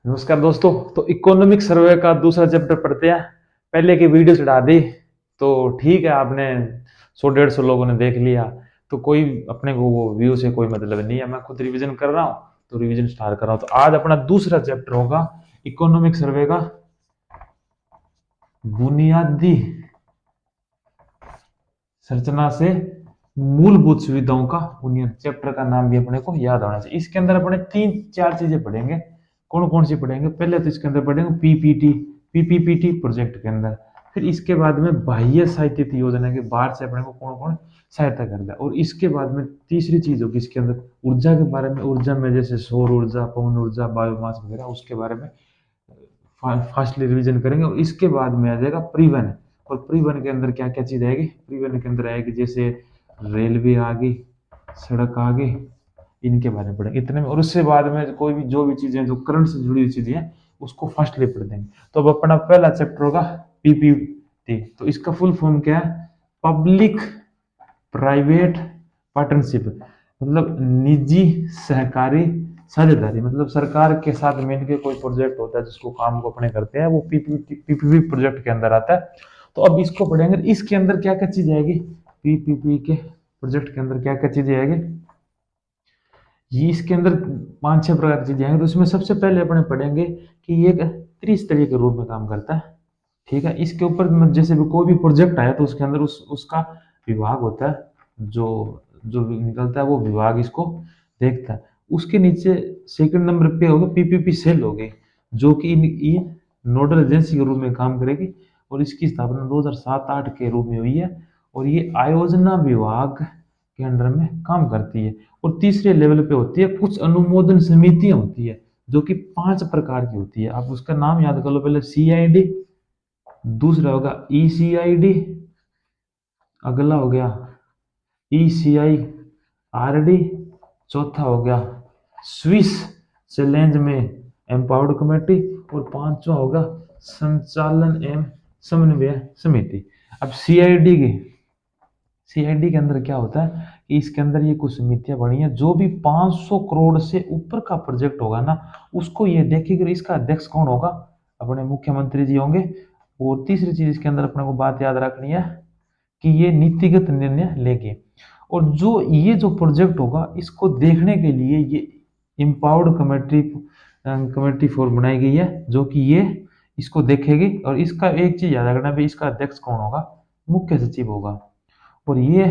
नमस्कार दोस्तों। तो इकोनॉमिक सर्वे का दूसरा चैप्टर पढ़ते हैं। पहले की वीडियो चढ़ा दी तो ठीक है, आपने 100-150 लोगों ने देख लिया तो कोई अपने को वो व्यू से कोई मतलब नहीं है। मैं खुद रिवीजन कर रहा हूँ तो रिवीजन स्टार्ट कर रहा हूँ। तो आज अपना दूसरा चैप्टर होगा इकोनॉमिक सर्वे का बुनियादी संरचना से मूलभूत सुविधाओं का बुनियाद। चैप्टर का नाम भी अपने को याद होना चाहिए। इसके अंदर अपने 3-4 चीजें पढ़ेंगे। कौन कौन सी पढ़ेंगे? पहले तो इसके अंदर पढ़ेंगे पीपीटी, पीपीपीटी प्रोजेक्ट के अंदर। फिर इसके बाद में बाह्य सहायता योजना के बाहर से अपने को कौन कौन सहायता करता है। और इसके बाद में तीसरी चीज होगी इसके अंदर ऊर्जा के बारे में। ऊर्जा में जैसे सौर ऊर्जा, पवन ऊर्जा, बायोमास वगैरह, उसके बारे में फास्टली रिवीजन करेंगे। और इसके बाद में आ जाएगा परिवहन। और परिवहन के अंदर क्या क्या चीज आएगी? परिवहन के अंदर आएगी जैसे रेलवे आ गई, सड़क आ गई, इनके बारे में पढ़ेंगे इतने में। और उससे बाद में कोई भी जो भी चीजें जो करंट से जुड़ी हुई चीजें हैं उसको फर्स्टली पढ़ देंगे। तो अब अपना पहला चैप्टर होगा पीपीटी। तो इसका फुल फॉर्म क्या है? पब्लिक प्राइवेट पार्टनरशिप, मतलब निजी सहकारी साझेदारी। मतलब सरकार के साथ मिलकर कोई प्रोजेक्ट होता है जिसको काम को अपने करते हैं, वो पीपीपी प्रोजेक्ट के अंदर आता है। तो अब इसको पढ़ेंगे। इसके अंदर क्या क्या चीज आएगी? पीपीपी के प्रोजेक्ट के अंदर क्या क्या चीजें आएगी? ये इसके अंदर 5-6 प्रकार की चीजें आएंगी। तो इसमें सबसे पहले अपने पढ़ेंगे कि ये एक त्रिस्तरीय के रूप में काम करता है। ठीक है, इसके ऊपर जैसे भी कोई भी प्रोजेक्ट आया तो उसके अंदर उसका विभाग होता है, जो जो निकलता है वो विभाग इसको देखता है। उसके नीचे सेकंड नंबर पे होगा पीपीपी सेल होगी, जो कि इन नोडल एजेंसी के रूप में काम करेगी। और इसकी स्थापना 2007-8 के रूप में हुई है। और ये आयोजना विभाग के अंडर में काम करती है। और तीसरे लेवल पे होती है कुछ अनुमोदन समितियां होती है, जो कि 5 प्रकार की होती है। आप उसका नाम याद कर लो। पहले सीआईडी, दूसरा होगा ईसीआईडी, अगला हो गया ईसीआई आरडी, चौथा हो गया स्विस चैलेंज में एम्पावर्ड कमेटी, और पांचवा होगा संचालन एवं समन्वय समिति। अब सीआईडी के अंदर क्या होता है कि इसके अंदर ये कुछ समितियां बनी है। जो भी 500 करोड़ से ऊपर का प्रोजेक्ट होगा ना, उसको ये देखेगी। इसका अध्यक्ष कौन होगा? अपने मुख्यमंत्री जी होंगे। और तीसरी चीज इसके अंदर अपने को बात याद रखनी है कि ये नीतिगत निर्णय लेंगे। और जो ये जो प्रोजेक्ट होगा इसको देखने के लिए ये इम्पावर्ड कमेटी कमेटी फोर बनाई गई है, जो कि ये इसको देखेगी। और इसका एक चीज याद रखना भी, इसका अध्यक्ष कौन होगा? मुख्य सचिव होगा। और ये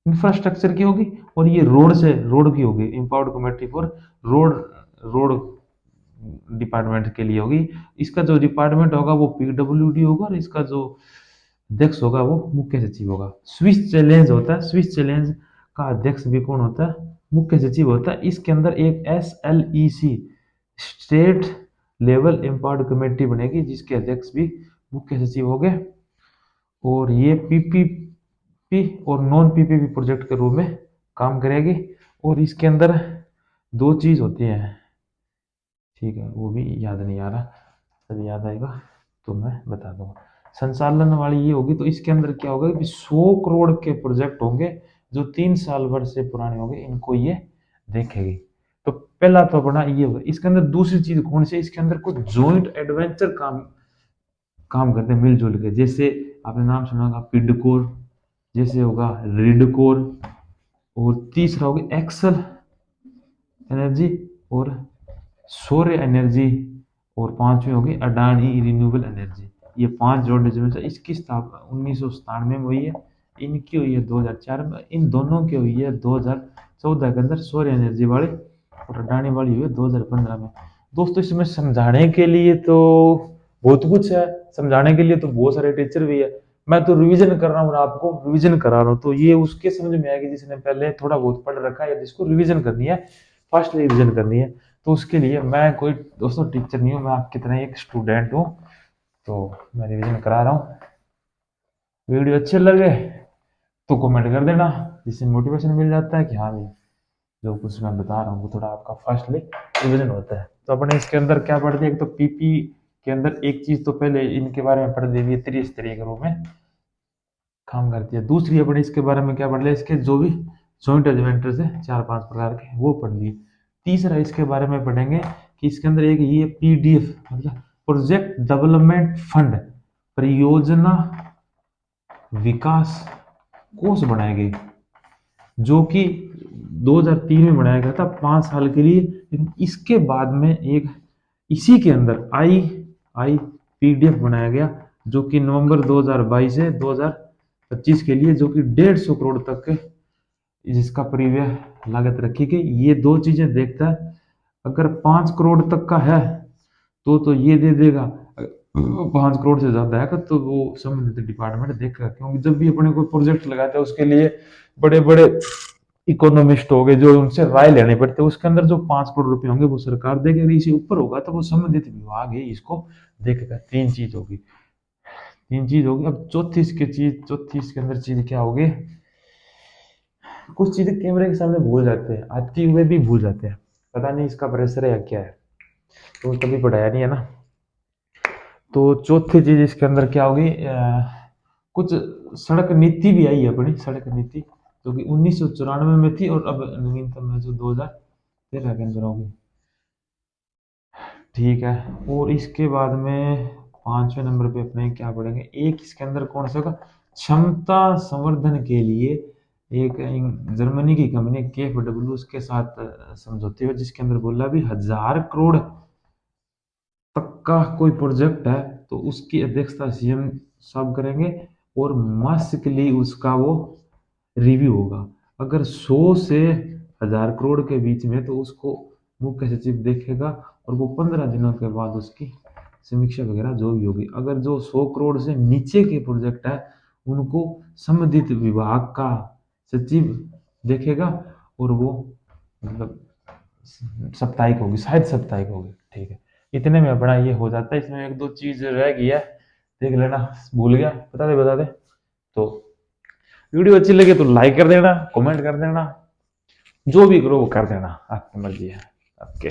इंफ्रास्ट्रक्चर की होगी, और ये रोड की होगी। Empowered committee for road road department के लिए होगी। इसका जो डिपार्टमेंट होगा वो पीडब्ल्यूडी होगा, और इसका जो अध्यक्ष होगा वो मुख्य सचिव होगा। स्विस चैलेंज होता है, स्विस चैलेंज का अध्यक्ष भी कौन होता है? मुख्य सचिव होता है। इसके अंदर एक SLEC state level empowered committee बनेगी, जिसके अध्यक्ष भी मुख्य सचिव हो गए। और ये पीपीपी और नॉन पीपीपी प्रोजेक्ट के रूप में काम करेगी। और इसके अंदर 2 चीज होती है, ठीक है, वो भी याद नहीं आ रहा, जब याद आएगा तो मैं बता दूंगा। संचालन वाली ये होगी। तो इसके अंदर क्या होगा कि 100 करोड़ के प्रोजेक्ट होंगे जो 3 साल भर से पुराने होंगे, इनको ये देखेगी। तो पहला तो अपना ये होगा। इसके अंदर दूसरी चीज कौन सी है? इसके अंदर कुछ जॉइंट एडवेंचर काम काम करते हैं मिलजुल के। जैसे आपने नाम सुना होगा पिडकोर, जैसे होगा रिडकोर, और तीसरा होगा एक्सल एनर्जी और सौर्य एनर्जी, और पांचवी होगी अडानी रिन्यूएबल एनर्जी। ये 5 जोड़ डिविजन है। इसकी स्थापना 1997 में हुई है। इनकी हुई है 2004 में। इन दोनों की हुई है 2014 के अंदर, सौर्य एनर्जी वाली, और अडानी वाली हुई है 2015 में। दोस्तों इसमें समझाने के लिए तो बहुत कुछ है, समझाने के लिए तो बहुत सारे टीचर भी है। मैं तो रिवीजन कर रहा हूँ और आपको रिवीजन करा रहा हूँ, तो ये उसके समझ में आएगी जिसने पहले थोड़ा बहुत पढ़ रखा है या जिसको रिवीजन करनी है, फर्स्ट रिवीजन करनी है। तो उसके लिए मैं कोई दोस्तों टीचर नहीं हूँ, मैं आपकी तरह एक स्टूडेंट हूँ। तो मैं रिवीजन करा रहा हूँ। वीडियो अच्छे लगे तो कमेंट कर देना, जिससे मोटिवेशन मिल जाता है कि हाँ भाई जो कुछ मैं बता रहा हूँ वो थोड़ा आपका फर्स्टली रिवीजन होता है। तो अपने इसके अंदर क्या पढ़ दिया? एक तो पीपी के अंदर एक चीज तो पहले इनके बारे में पढ़ दी, त्रिस्तरीय के रूप में काम करती है। दूसरी अपने इसके बारे में क्या पढ़ लिया? इसके जो भी जॉइंट एडवेंचर्स है 4-5 प्रकार के, वो पढ़ लिए। तीसरा इसके बारे में पढ़ेंगे कि इसके अंदर एक ये पीडीएफ मतलब प्रोजेक्ट डेवलपमेंट फंड, परियोजना विकास कोष बनाए गए, जो कि 2003 में बनाया गया था 5 साल के लिए। लेकिन इसके बाद में एक इसी के अंदर आई पीडीएफ बनाया गया, जो कि नवंबर 2022 से 2025 के लिए, जो कि 150 करोड़ तक के जिसका परिव्यय लागत रखी गई। ये दो चीजें देखता है, अगर 5 करोड़ तक का है तो ये दे देगा, 5 करोड़ से ज्यादा है तो वो संबंधित डिपार्टमेंट देखेगा। क्योंकि जब भी अपने कोई प्रोजेक्ट लगाते हैं उसके लिए बड़े बड़े इकोनॉमिस्ट हो गए जो उनसे राय लेने पड़ते हैं, उसके अंदर जो 5 करोड़ रुपए होंगे वो सरकार देगी, अगर इसे ऊपर होगा तो वो संबंधित विभाग है इसको देखेगा। तीन चीज होगी। अब चौथी इसके अंदर चीज क्या होगी, कुछ चीजें कैमरे के सामने भूल जाते हैं, आते हुए भी भूल जाते हैं, पता नहीं इसका प्रेशर है या क्या है, तो कभी पढ़ाया नहीं है ना। तो चौथी चीज इसके अंदर क्या होगी, कुछ सड़क नीति भी आई है अपनी, सड़क नीति जो कि 1994 में थी और अब नवीनतम है जो 2013 के अंदर होगी। ठीक है, और इसके बाद में 5वें नंबर पे अपने क्या पढ़ेंगे, एक इसके अंदर कौन सा होगा, क्षमता संवर्धन के लिए एक जर्मनी की कंपनी KfW के साथ समझौते हुए, जिसके अंदर बोला भी 1000 करोड़ तक का कोई प्रोजेक्ट है तो उसकी अध्यक्षता सीएम साहब करेंगे और मासिकली उसका वो रिव्यू होगा। अगर 100 से 1000 करोड़ के बीच में तो उसको मुख्य सचिव देखेगा और वो 15 दिनों के बाद उसकी समीक्षा वगैरह जो भी होगी। अगर जो 100 करोड़ से नीचे के प्रोजेक्ट है उनको संबंधित विभाग का सचिव देखेगा और वो मतलब साप्ताहिक होगी, शायद साप्ताहिक होगी। ठीक है, इतने में अपना ये हो जाता है। इसमें एक दो चीज रह गई है, देख लेना, भूल गया बता दे। तो वीडियो अच्छी लगे तो लाइक कर देना, कमेंट कर देना, जो भी करो वो कर देना, आपकी मर्जी है आपके।